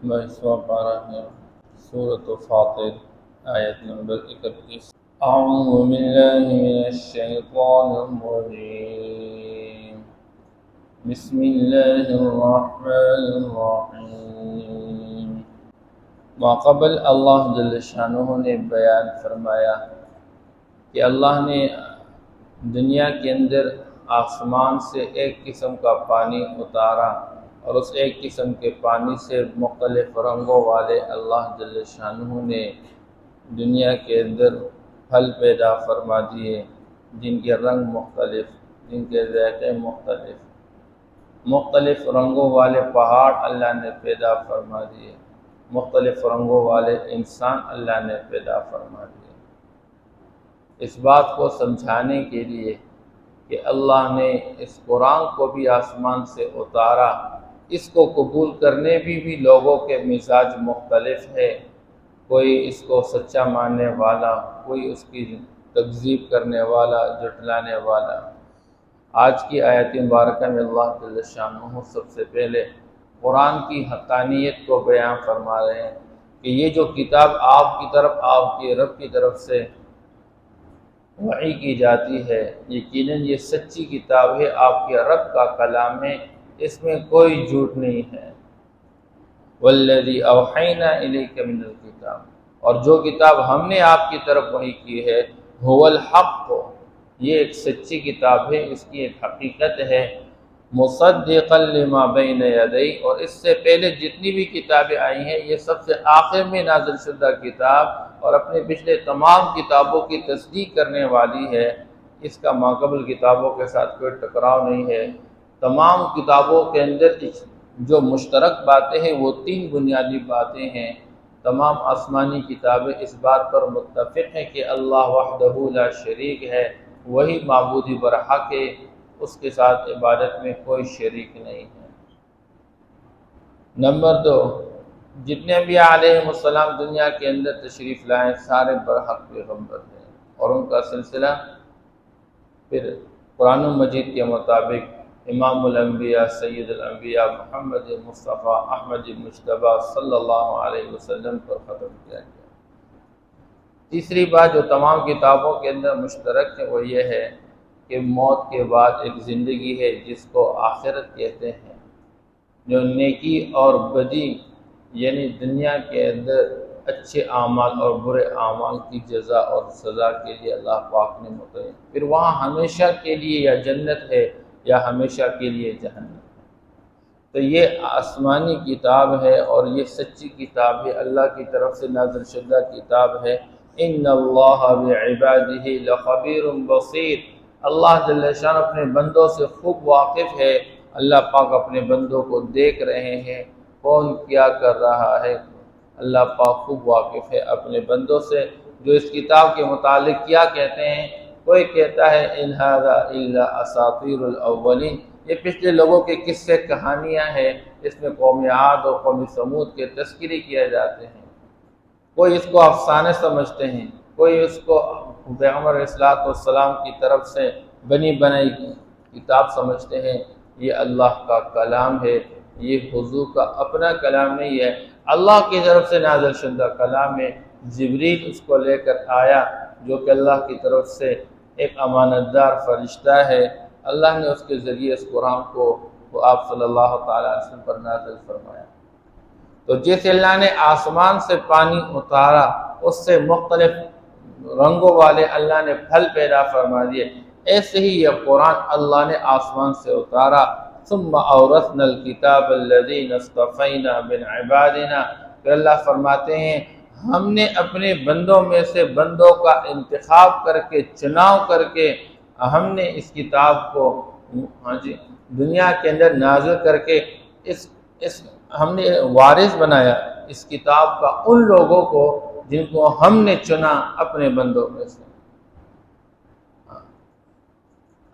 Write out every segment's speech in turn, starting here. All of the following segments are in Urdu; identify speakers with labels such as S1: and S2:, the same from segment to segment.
S1: 22واں پارہ ہے سورۃ فاطر آیت نمبر 31۔ اعوذ باللہ من الشیطان الرجیم، بسم اللہ الرحمن الرحیم۔ ماقبل اللہ جل شانہ نے بیان فرمایا کہ اللہ نے دنیا کے اندر آسمان سے ایک قسم کا پانی اتارا اور اس ایک قسم کے پانی سے مختلف رنگوں والے اللہ جل شانہ نے دنیا کے اندر پھل پیدا فرما دیے، جن کے رنگ مختلف، جن کے ذائقے مختلف، مختلف رنگوں والے پہاڑ اللہ نے پیدا فرما دیے، مختلف رنگوں والے انسان اللہ نے پیدا فرما دیے۔ اس بات کو سمجھانے کے لیے کہ اللہ نے اس قرآن کو بھی آسمان سے اتارا، اس کو قبول کرنے بھی لوگوں کے مزاج مختلف ہے، کوئی اس کو سچا ماننے والا، کوئی اس کی تکذیب کرنے والا، جھٹلانے والا۔ آج کی آیت مبارکہ میں اللہ جل شانہ سب سے پہلے قرآن کی حقانیت کو بیان فرما رہے ہیں کہ یہ جو کتاب آپ کی طرف، آپ کے رب کی طرف سے وحی کی جاتی ہے، یقیناً یہ سچی کتاب ہے، آپ کے رب کا کلام ہے، اس میں کوئی جھوٹ نہیں ہے۔ والذی اوحینا الیک من الکتاب، اور جو کتاب ہم نے آپ کی طرف وحی کی ہے، هو الحق، یہ ایک سچی کتاب ہے، اس کی ایک حقیقت ہے، مصدقا لما بین یدی، اور اس سے پہلے جتنی بھی کتابیں آئی ہیں یہ سب سے آخر میں نازل شدہ کتاب اور اپنے پچھلے تمام کتابوں کی تصدیق کرنے والی ہے، اس کا ماقبل کتابوں کے ساتھ کوئی ٹکراؤ نہیں ہے۔ تمام کتابوں کے اندر جو مشترک باتیں ہیں وہ 3 بنیادی باتیں ہیں۔ تمام آسمانی کتابیں اس بات پر متفق ہیں کہ اللہ وحدہ لا شریک ہے، وہی معبود برحق ہے، اس کے ساتھ عبادت میں کوئی شریک نہیں ہے۔ نمبر 2، جتنے انبیاء علیہ السلام دنیا کے اندر تشریف لائے سارے برحق پیغمبر ہیں، اور ان کا سلسلہ پھر قرآن مجید کے مطابق امام الانبیاء سید الانبیاء محمد مصطفیٰ احمد مجتبیٰ صلی اللہ علیہ وسلم پر ختم کیا گیا۔ تیسری بات جو تمام کتابوں کے اندر مشترک ہے وہ یہ ہے کہ موت کے بعد ایک زندگی ہے جس کو آخرت کہتے ہیں، جو نیکی اور بدی یعنی دنیا کے اندر اچھے اعمال اور برے اعمال کی جزا اور سزا کے لیے اللہ پاک نے متعین، پھر وہاں ہمیشہ کے لیے یا جنت ہے یا ہمیشہ کے لیے جہنم ہے۔ تو یہ آسمانی کتاب ہے اور یہ سچی کتاب ہے، اللہ کی طرف سے نازل شدہ کتاب ہے۔ ان اللہ بعبادہ لخبیر بصیر، اللہ جل شان اپنے بندوں سے خوب واقف ہے، اللہ پاک اپنے بندوں کو دیکھ رہے ہیں، کون کیا کر رہا ہے، اللہ پاک خوب واقف ہے اپنے بندوں سے۔ جو اس کتاب کے متعلق کیا کہتے ہیں، کوئی کہتا ہے ان ھذا الا اساطیر الاولین، یہ پچھلے لوگوں کے قصے کہانیاں ہیں، اس میں قوم عاد اور قوم ثمود کے تذکرے کیے جاتے ہیں۔ کوئی اس کو افسانے سمجھتے ہیں، کوئی اس کو پیغمبر علیہ السلام کی طرف سے بنی بنائی کتاب سمجھتے ہیں۔ یہ اللہ کا کلام ہے، یہ حضور کا اپنا کلام نہیں ہے، اللہ کی طرف سے نازل شدہ کلام ہے۔ جبریل اس کو لے کر آیا جو کہ اللہ کی طرف سے ایک امانت دار فرشتہ ہے، اللہ نے اس کے ذریعے اس قرآن کو وہ آپ صلی اللہ تعالیٰ علیہ وسلم پر نازل فرمایا۔ تو جیسے اللہ نے آسمان سے پانی اتارا، اس سے مختلف رنگوں والے اللہ نے پھل پیدا فرما دیے، ایسے ہی یہ قرآن اللہ نے آسمان سے اتارا۔ ثم اورثنا الکتاب الذین اصطفینا من عبادنا، پھر اللہ فرماتے ہیں ہم نے اپنے بندوں میں سے بندوں کا انتخاب کر کے، چناؤ کر کے ہم نے اس کتاب کو دنیا کے اندر نازل کر کے ہم نے وارث بنایا اس کتاب کا ان لوگوں کو جن کو ہم نے چنا اپنے بندوں میں سے۔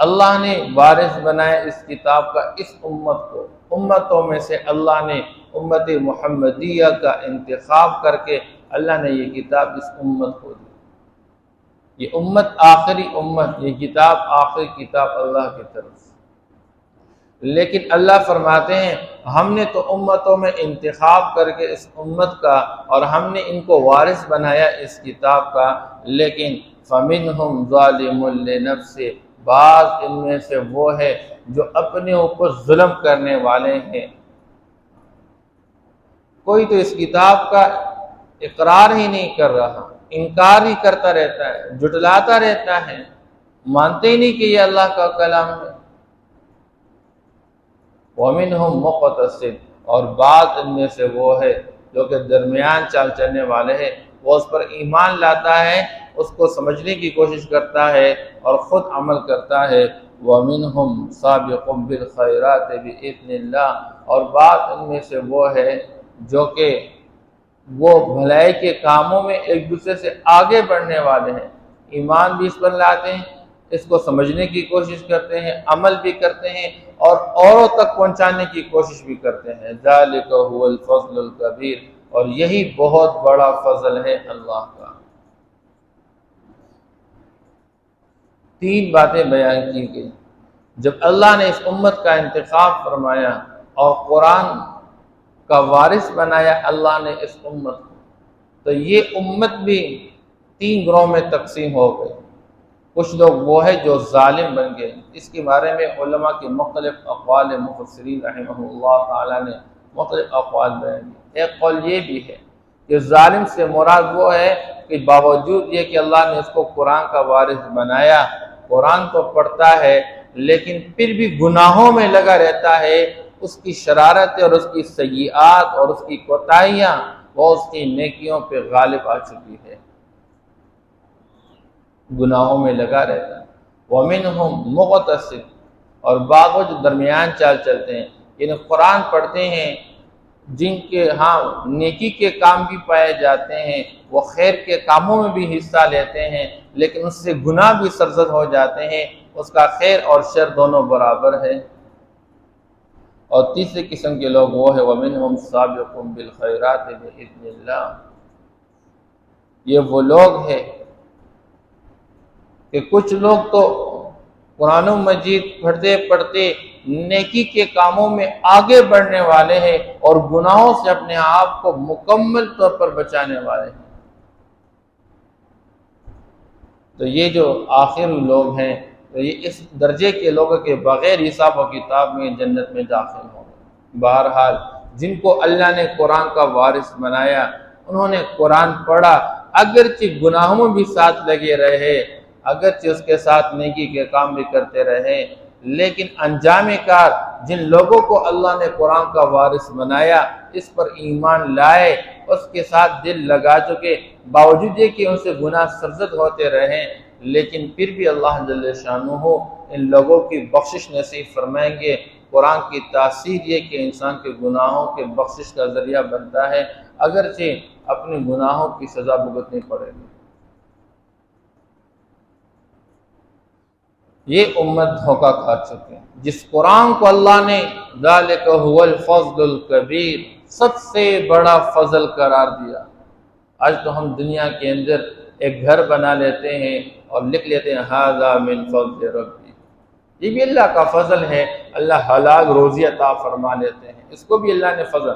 S1: اللہ نے وارث بنایا اس کتاب کا اس امت کو، امتوں میں سے اللہ نے امت محمدیہ کا انتخاب کر کے اللہ نے یہ کتاب اس امت کو دی۔ یہ امت آخری امت، یہ کتاب آخری کتاب اللہ کی طرف سے۔ لیکن اللہ فرماتے ہیں ہم نے تو امتوں میں انتخاب کر کے اس امت کا اور ہم نے ان کو وارث بنایا اس کتاب کا، لیکن فَمِنْهُمْ ظَالِمٌ لِنَفْسِهِ، بعض ان میں سے وہ ہے جو اپنے اوپر ظلم کرنے والے ہیں۔ کوئی تو اس کتاب کا اقرار ہی نہیں کر رہا، انکار ہی کرتا رہتا ہے، جھٹلاتا رہتا ہے، مانتے ہی نہیں کہ یہ اللہ کا کلام ہے۔ وَمِنْهُمْ مُقْتَصِدٌ، اور بعض ان میں سے وہ ہے جو کہ درمیان چال چلنے والے ہیں، وہ اس پر ایمان لاتا ہے، اس کو سمجھنے کی کوشش کرتا ہے اور خود عمل کرتا ہے۔ وَمِنْهُمْ سَابِقٌ بِالْخَيْرَاتِ بِإِذْنِ اللَّهِ، اور بعض ان میں سے وہ ہے جو کہ وہ بھلائی کے کاموں میں ایک دوسرے سے آگے بڑھنے والے ہیں، ایمان بھی اس پر لاتے ہیں، اس کو سمجھنے کی کوشش کرتے ہیں، عمل بھی کرتے ہیں اور اوروں تک پہنچانے کی کوشش بھی کرتے ہیں۔ ذَلِكَ هُوَ الْفَضْلُ الْكَبِيرُ، اور یہی بہت بڑا فضل ہے اللہ کا۔ تین باتیں بیان کی گئی۔ جب اللہ نے اس امت کا انتخاب فرمایا اور قرآن کا وارث بنایا اللہ نے اس امت کو، تو یہ امت بھی تین گروہ میں تقسیم ہو گئی۔ کچھ لوگ وہ ہے جو ظالم بن گئے، اس کے بارے میں علماء کے مختلف اقوال، مفسرین رحمہ اللہ تعالیٰ نے مختلف اقوال بیان کیے۔ ایک قول یہ بھی ہے کہ ظالم سے مراد وہ ہے کہ باوجود یہ کہ اللہ نے اس کو قرآن کا وارث بنایا، قرآن تو پڑھتا ہے لیکن پھر بھی گناہوں میں لگا رہتا ہے، اس کی شرارت اور اس کی سیئات اور اس کی کوتاہیاں وہ اس کی نیکیوں پہ غالب آ چکی ہے، گناہوں میں لگا رہتا ہے۔ وَمِنْهُمْ مُقْتَصِدٌ، اور بعض وہ جو درمیان چال چلتے ہیں، یعنی قرآن پڑھتے ہیں، جن کے ہاں نیکی کے کام بھی پائے جاتے ہیں، وہ خیر کے کاموں میں بھی حصہ لیتے ہیں، لیکن اس سے گناہ بھی سرزد ہو جاتے ہیں، اس کا خیر اور شر دونوں برابر ہے۔ اور تیسرے قسم کے لوگ وہ ہے وَمِنْهُمْ سَابِقٌ بِالْخَيْرَاتِ بِإِذْنِ اللَّهِ، یہ وہ لوگ ہیں کہ کچھ لوگ تو قرآن مجید پڑھتے پڑھتے نیکی کے کاموں میں آگے بڑھنے والے ہیں اور گناہوں سے اپنے آپ کو مکمل طور پر بچانے والے ہیں۔ تو یہ جو آخر لوگ ہیں، تو یہ اس درجے کے لوگوں کے بغیر حساب و کتاب میں جنت میں داخل ہوں گے۔ بہرحال جن کو اللہ نے قرآن کا وارث بنایا، انہوں نے قرآن پڑھا، اگرچہ گناہوں میں بھی ساتھ لگے رہے، اگرچہ اس کے ساتھ نیکی کے کام بھی کرتے رہے، لیکن انجام کار جن لوگوں کو اللہ نے قرآن کا وارث بنایا، اس پر ایمان لائے، اس کے ساتھ دل لگا چکے، باوجود یہ کہ ان سے گناہ سرزد ہوتے رہیں، لیکن پھر بھی اللہ جل شانہ ان لوگوں کی بخشش نصیب فرمائیں گے۔ قرآن کی تاثیر یہ کہ انسان کے گناہوں کے بخشش کا ذریعہ بنتا ہے، اگرچہ اپنے گناہوں کی سزا بھگتنی پڑے گی۔ یہ امت دھوکہ کھا چکے ہیں، جس قرآن کو اللہ نے ذالک هو الفضل الکبیر، سب سے بڑا فضل قرار دیا۔ آج تو ہم دنیا کے اندر ایک گھر بنا لیتے ہیں اور لکھ لیتے ہیں ھذا من فضل ربی، یہ بھی اللہ کا فضل ہے، اللہ حلال روزی عطا فرما لیتے ہیں، اس کو بھی اللہ نے فضل۔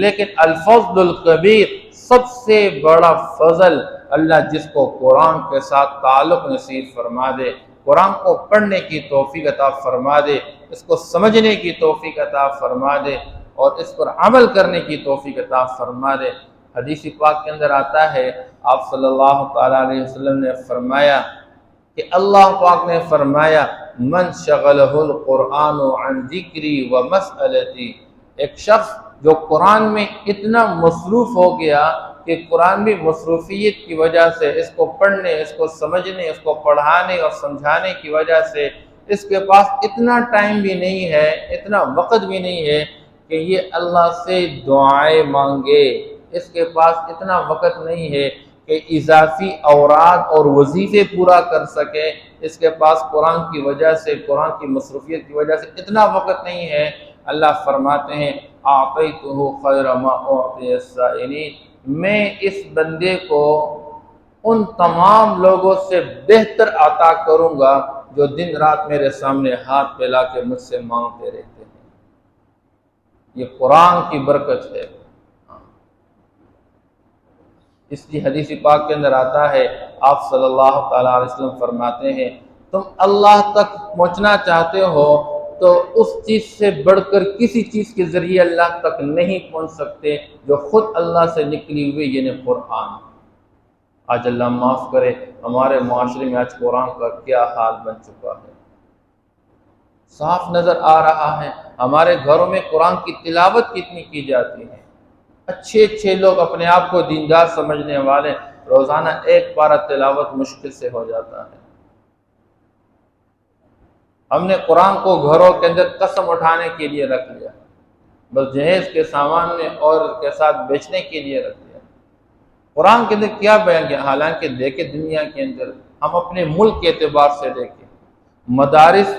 S1: لیکن الفضل الکبیر، سب سے بڑا فضل، اللہ جس کو قرآن کے ساتھ تعلق نصیب فرما دے، قرآن کو پڑھنے کی توفیق عطا فرما دے، اس کو سمجھنے کی توفیق عطا فرما دے اور اس پر عمل کرنے کی توفیق عطا فرما دے۔ حدیث پاک کے اندر آتا ہے، آپ صلی اللہ تعالیٰ علیہ وسلم نے فرمایا کہ اللہ پاک نے فرمایا من شغلہ القرآن عن ذکری و مسئلتی، ایک شخص جو قرآن میں اتنا مصروف ہو گیا کہ قرآن بھی مصروفیت کی وجہ سے، اس کو پڑھنے، اس کو سمجھنے، اس کو پڑھانے اور سمجھانے کی وجہ سے اس کے پاس اتنا ٹائم بھی نہیں ہے، اتنا وقت بھی نہیں ہے کہ یہ اللہ سے دعائیں مانگے، اس کے پاس اتنا وقت نہیں ہے کہ اضافی اوراد اور وظیفے پورا کر سکے، اس کے پاس قرآن کی وجہ سے، قرآن کی مصروفیت کی وجہ سے اتنا وقت نہیں ہے۔ اللہ فرماتے ہیں اعطیتہ خیر ما اعطی السائلین، میں اس بندے کو ان تمام لوگوں سے بہتر عطا کروں گا جو دن رات میرے سامنے ہاتھ پھیلا کے مجھ سے مانگتے رہتے ہیں۔ یہ قرآن کی برکت ہے۔ اس لیے حدیث پاک کے اندر آتا ہے، آپ صلی اللہ تعالیٰ علیہ وسلم فرماتے ہیں، تم اللہ تک پہنچنا چاہتے ہو تو اس چیز سے بڑھ کر کسی چیز کے ذریعے اللہ تک نہیں پہنچ سکتے جو خود اللہ سے نکلی ہوئی یعنی قرآن۔ آج اللہ معاف کرے، ہمارے معاشرے میں آج قرآن کا کیا حال بن چکا ہے، صاف نظر آ رہا ہے۔ ہمارے گھروں میں قرآن کی تلاوت کتنی کی جاتی ہے، اچھے لوگ اپنے آپ کو دیندار سمجھنے والے روزانہ ایک پارہ تلاوت مشکل سے ہو جاتا ہے۔ ہم نے قرآن کو گھروں کے اندر قسم اٹھانے کے لیے رکھ لیا، بس جہیز کے سامان میں اور کے ساتھ بیچنے کے لیے رکھ لیا۔ قرآن کے اندر کیا بیان کیا؟ حالانکہ دیکھیں دنیا کے اندر ہم اپنے ملک کے اعتبار سے دیکھیں، مدارس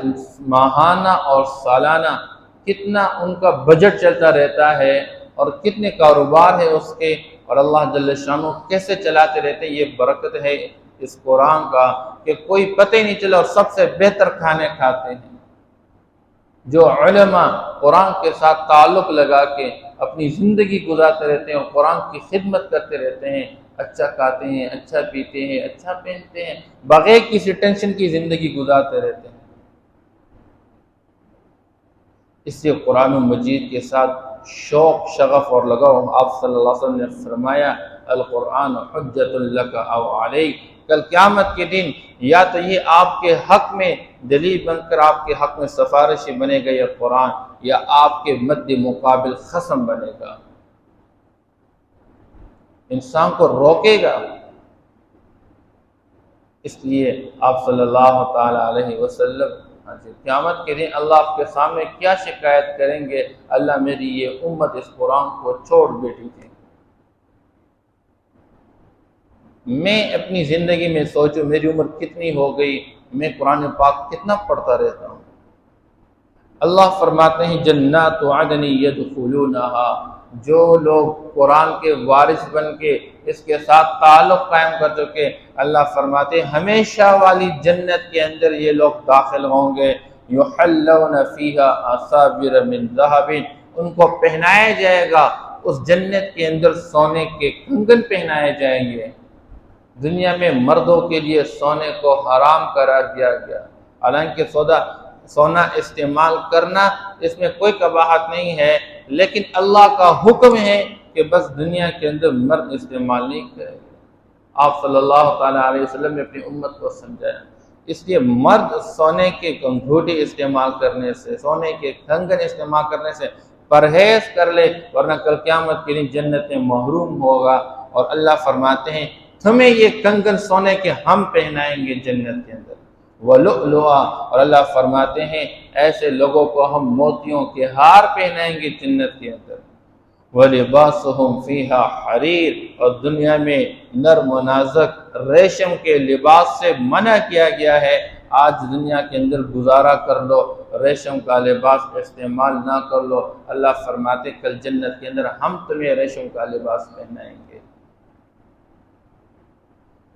S1: ماہانہ اور سالانہ کتنا ان کا بجٹ چلتا رہتا ہے اور کتنے کاروبار ہے اس کے، اور اللہ جل شانہ کیسے چلاتے رہتے ہیں۔ یہ برکت ہے اس قرآن کا کہ کوئی پتہ ہی نہیں چلا، اور سب سے بہتر کھانے کھاتے ہیں۔ جو علماء قرآن کے ساتھ تعلق لگا کے اپنی زندگی گزارتے رہتے ہیں اور قرآن کی خدمت کرتے رہتے ہیں، اچھا کھاتے ہیں، اچھا پیتے ہیں، اچھا پہنتے ہیں، بغیر کسی ٹینشن کی زندگی گزارتے رہتے ہیں۔ اس لیے قرآن مجید کے ساتھ شوق، شغف اور لگاؤ۔ آپ صلی اللہ علیہ وسلم نے فرمایا، القرآن حجت لک او علیک، کل قیامت کے دن یا تو یہ آپ کے حق میں دلیل بن کر آپ کے حق میں سفارشی بنے گا یہ قرآن، یا آپ کے مد مقابل خصم بنے گا، انسان کو روکے گا۔ اس لیے آپ صلی اللہ تعالی علیہ وسلم قیامت کے دن اللہ آپ کے سامنے کیا شکایت کریں گے؟ اللہ میری یہ امت اس قرآن کو چھوڑ بیٹھی تھی۔ میں اپنی زندگی میں سوچوں میری عمر کتنی ہو گئی، میں قرآن پاک کتنا پڑھتا رہتا ہوں۔ اللہ فرماتے ہیں جنات عدن یدخلونہا، جو لوگ قرآن کے وارث بن کے اس کے ساتھ تعلق قائم کر چکے، اللہ فرماتے ہیں ہمیشہ والی جنت کے اندر یہ لوگ داخل ہوں گے۔ یحلون فیہا اساور من ذہب، ان کو پہنایا جائے گا اس جنت کے اندر سونے کے کنگن پہنائے جائیں گے۔ دنیا میں مردوں کے لیے سونے کو حرام قرار دیا گیا، حالانکہ سونا استعمال کرنا اس میں کوئی قباحت نہیں ہے، لیکن اللہ کا حکم ہے کہ بس دنیا کے اندر مرد استعمال نہیں کرے گا۔ آپ صلی اللہ تعالیٰ علیہ وسلم نے اپنی امت کو سمجھایا، اس لیے مرد سونے کے انگوٹھی استعمال کرنے سے، سونے کے کنگن استعمال کرنے سے پرہیز کر لے، ورنہ کل قیامت کے دن جنت میں محروم ہوگا۔ اور اللہ فرماتے ہیں تمہیں یہ کنگن سونے کے ہم پہنائیں گے جنت کے اندر، وَلُؤْلُؤًا، اور اللہ فرماتے ہیں ایسے لوگوں کو ہم موتیوں کے ہار پہنائیں گے جنت کے اندر، وَلِبَاسُهُمْ فِيهَا حَرِيرٌ، اور دنیا میں نرم و نازک ریشم کے لباس سے منع کیا گیا ہے۔ آج دنیا کے اندر گزارا کر لو، ریشم کا لباس استعمال نہ کر لو، اللہ فرماتے کل جنت کے اندر ہم تمہیں ریشم کا لباس پہنائیں گے۔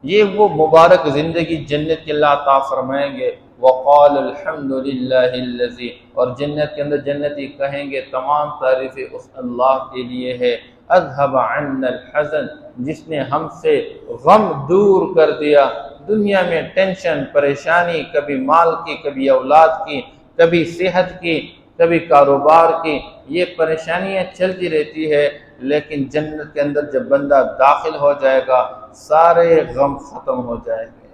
S1: یہ وہ مبارک زندگی جنت کے اللہ عطا فرمائیں گے۔ وقال الحمد للہ الذی، اور جنت کے اندر جنتی کہیں گے تمام تعریفیں اس اللہ کے لیے ہے، اذهب عنا الحزن، جس نے ہم سے غم دور کر دیا۔ دنیا میں ٹینشن، پریشانی، کبھی مال کی، کبھی اولاد کی، کبھی صحت کی، کبھی کاروبار کی، یہ پریشانیاں چلتی رہتی ہے، لیکن جنت کے اندر جب بندہ داخل ہو جائے گا سارے غم ختم ہو جائیں گے۔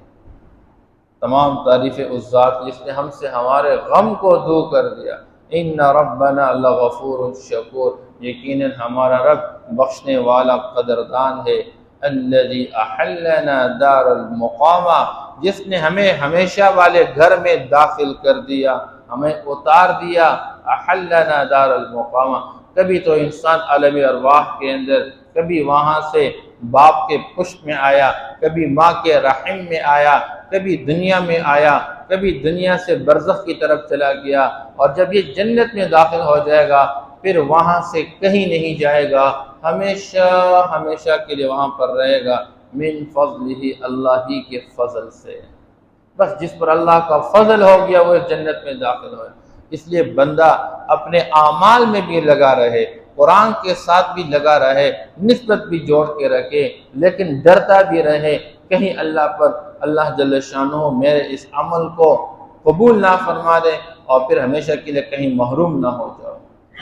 S1: تمام تعریفیں اس ذات جس نے ہم سے ہمارے غم کو دور کر دیا۔ ان ربنا لغفور شکور، یقیناً ہمارا رب بخشنے والا قدردان ہے۔ الذی احلنا دار المقامہ، جس نے ہمیں ہمیشہ والے گھر میں داخل کر دیا، ہمیں اتار دیا۔ احلنا دار المقامہ، کبھی تو انسان عالم ارواح کے اندر، کبھی وہاں سے باپ کے پشت میں آیا، کبھی ماں کے رحم میں آیا، کبھی دنیا میں آیا، کبھی دنیا سے برزخ کی طرف چلا گیا، اور جب یہ جنت میں داخل ہو جائے گا پھر وہاں سے کہیں نہیں جائے گا، ہمیشہ ہمیشہ کے لیے وہاں پر رہے گا۔ من فضلہ، اللہ ہی کے فضل سے، بس جس پر اللہ کا فضل ہو گیا وہ اس جنت میں داخل ہوئے۔ اس لیے بندہ اپنے اعمال میں بھی لگا رہے، قرآن کے ساتھ بھی لگا رہے، نسبت بھی جوڑ کے رکھے، لیکن ڈرتا بھی رہے کہیں اللہ جل شانہ میرے اس عمل کو قبول نہ فرما دے اور پھر ہمیشہ کے لیے کہیں محروم نہ ہو جاؤ،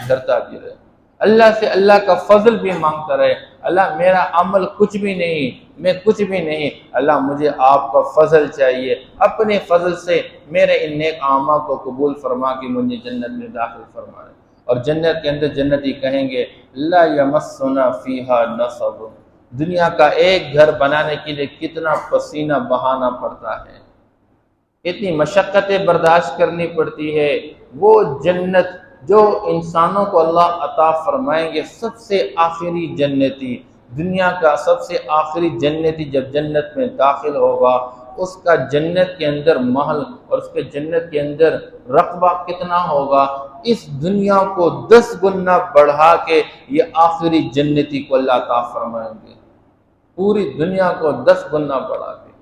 S1: ڈرتا بھی رہے۔ اللہ سے اللہ کا فضل بھی مانگتا رہے، اللہ میرا عمل کچھ بھی نہیں، میں کچھ بھی نہیں، اللہ مجھے آپ کا فضل چاہیے، اپنے فضل سے میرے ان نیک اعمال کو قبول فرما کے مجھے جنت میں داخل فرما دے۔ اور جنت کے اندر جنتی کہیں گے لا یمسنا فیہا نصب، دنیا کا ایک گھر بنانے کے لیے کتنا پسینہ بہانا پڑتا ہے، اتنی مشقتیں برداشت کرنی پڑتی ہے، وہ جنت جو انسانوں کو اللہ عطا فرمائیں گے، سب سے آخری جنتی، دنیا کا سب سے آخری جنتی جب جنت میں داخل ہوگا، اس کا جنت کے اندر محل اور اس کے جنت کے اندر رقبہ کتنا ہوگا، اس دنیا کو 10 گنا بڑھا کے یہ آخری جنتی کو اللہ عطا فرمائیں گے، پوری دنیا کو 10 گنا بڑھا کے،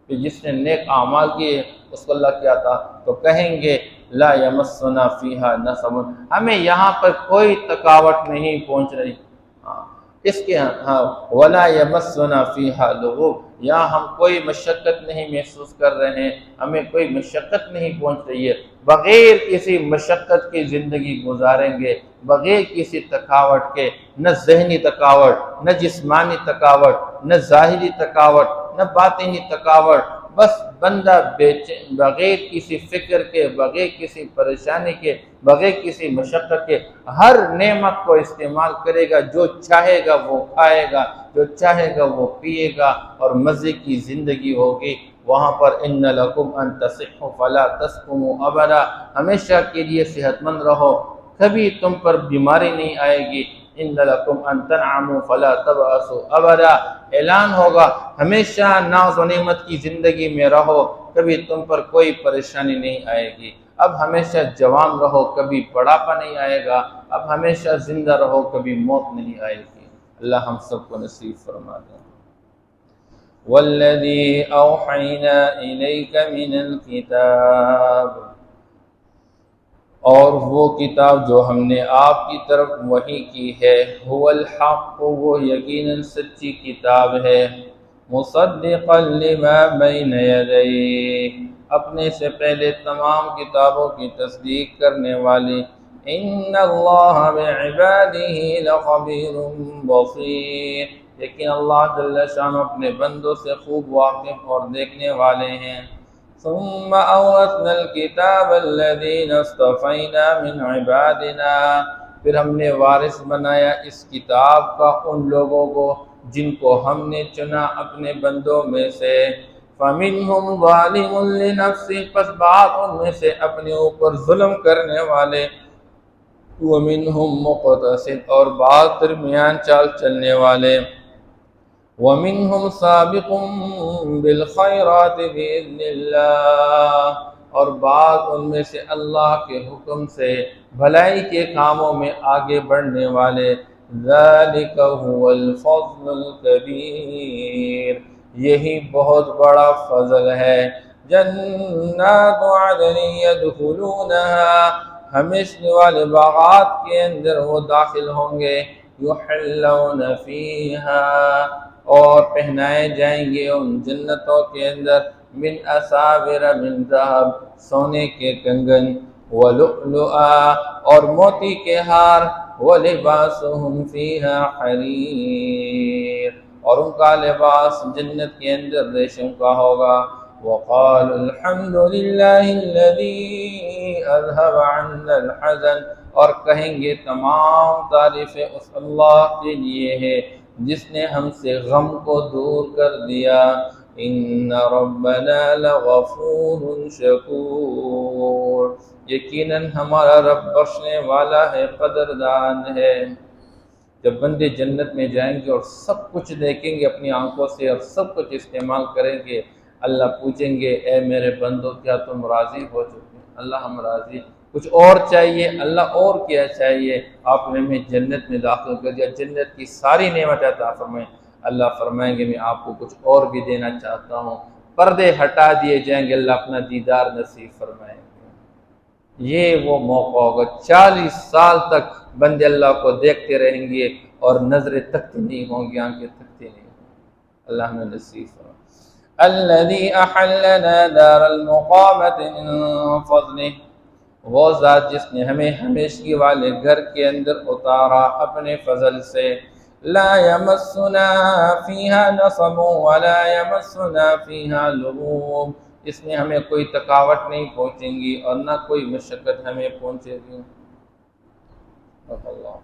S1: کہ جس نے نیک اعمال کیے اس کو اللہ کیا تھا، تو کہیں گے لا یمسنا فیہا نصب، ہمیں یہاں پر کوئی تھکاوٹ نہیں پہنچ رہی، اس کے ولا یمسنا فیہا لغوب، یہاں ہم کوئی مشقت نہیں محسوس کر رہے ہیں، ہمیں کوئی مشقت نہیں پہنچ رہی ہے، بغیر کسی مشقت کی زندگی گزاریں گے، بغیر کسی تھکاوٹ کے، نہ ذہنی تھکاوٹ، نہ جسمانی تھکاوٹ، نہ ظاہری تھکاوٹ، نہ باطنی تھکاوٹ، بس بندہ بغیر کسی فکر کے، بغیر کسی پریشانی کے، بغیر کسی مشقت کے ہر نعمت کو استعمال کرے گا، جو چاہے گا وہ کھائے گا، جو چاہے گا وہ پیے گا، اور مزے کی زندگی ہوگی وہاں پر۔ ان لکم ان تصحوا فلا تسقموا ابدا، ہمیشہ کے لیے صحت مند رہو، کبھی تم پر بیماری نہیں آئے گی۔ ان لکم ان تنعموا فلا تبأسوا ابدا، اعلان ہوگا ہمیشہ ناز و نعمت کی زندگی میں رہو، کبھی تم پر کوئی پریشانی نہیں آئے گی۔ اب ہمیشہ جوان رہو، کبھی بڑھاپا نہیں آئے گا، اب ہمیشہ زندہ رہو، کبھی موت نہیں آئے گی۔ اللہ ہم سب کو نصیب فرما دے۔ والذی اوحینا الیک من الکتاب، اور وہ کتاب جو ہم نے آپ کی طرف وحی کی ہے، هو الحق، وہ یقیناً سچی کتاب ہے، مصدقا لما بین یدیہ، اپنے سے پہلے تمام کتابوں کی تصدیق کرنے والی، ان اللہ بعبادہ لخبیر بصیر، لیکن اللہ جل شانہ اپنے بندوں سے خوب واقف اور دیکھنے والے ہیں۔ ثم اورثنا الكتاب الذين اصطفينا من عبادنا، پھر ہم نے وارث بنایا اس کتاب کا ان لوگوں کو جن کو ہم نے چنا اپنے بندوں میں سے، فَمِنْهُمْ ظَالِمٌ لِنَفْسِهِ، پس بعض ان میں سے اپنے اوپر ظلم کرنے والے، وَمِنْهُمْ مُقْتَصِدٌ، اور بعض درمیان چال چلنے والے، وَمِنْهُمْ سَابِقٌ بِالْخَيْرَاتِ بِإِذْنِ اللَّهِ، اور بعض ان میں سے اللہ کے حکم سے بھلائی کے کاموں میں آگے بڑھنے والے، ذَلِكَ هُوَ الْفَضْلُ الْكَبِيرُ، یہی بہت بڑا فضل ہے۔ جَنَّاتُ عَدْنٍ يَدْخُلُونَهَا، ہمیشہ والے باغات کے اندر وہ داخل ہوں گے، يُحَلَّوْنَ فِيهَا، اور پہنائے جائیں گے ان جنتوں کے اندر، من اساور من ذہب، سونے کے کنگن، ولؤلؤا، اور موتی کے ہار، ولباسهم فیہا حریر، اور ان کا لباس جنت کے اندر ریشم کا ہوگا۔ وقالوا الحمد للہ الذی اذهب عنا الحزن، اور کہیں گے تمام تعریفیں اس اللہ کے لیے ہے جس نے ہم سے غم کو دور کر دیا۔ ان ربنا لغفور شکور، یقیناً ہمارا رب بخشنے والا ہے، قدردان ہے۔ جب بندے جنت میں جائیں گے اور سب کچھ دیکھیں گے اپنی آنکھوں سے اور سب کچھ استعمال کریں گے، اللہ پوچھیں گے اے میرے بندو کیا تم راضی ہو چکے؟ اللہ ہم راضی، کچھ اور چاہیے؟ اللہ اور کیا چاہیے؟ آپ نے ہمیں جنت میں داخل کر دیا، جنت کی ساری نعمت عطا فرمائیں۔ اللہ فرمائیں گے میں آپ کو کچھ اور بھی دینا چاہتا ہوں، پردے ہٹا دیے جائیں گے، اللہ اپنا دیدار نصیب فرمائیں گے۔ یہ وہ موقع ہوگا 40 سال تک بندے اللہ کو دیکھتے رہیں گے اور نظریں تکتی نہیں ہوں گی، آنکھیں تکتی نہیں ہوں گی۔ اللہ ہمیں نصیب فرمائے۔ الذي احلنا دار المقامۃ من فضلہ، وہ ذات جس نے ہمیں ہمیشگی والے گھر کے اندر اتارا اپنے فضل سے۔ لا یمسنا فیہا نصب ولا یمسنا فیہا لغوب، اس میں ہمیں کوئی تھکاوٹ نہیں پہنچیں گی اور نہ کوئی مشقت ہمیں پہنچے گی۔ اللہ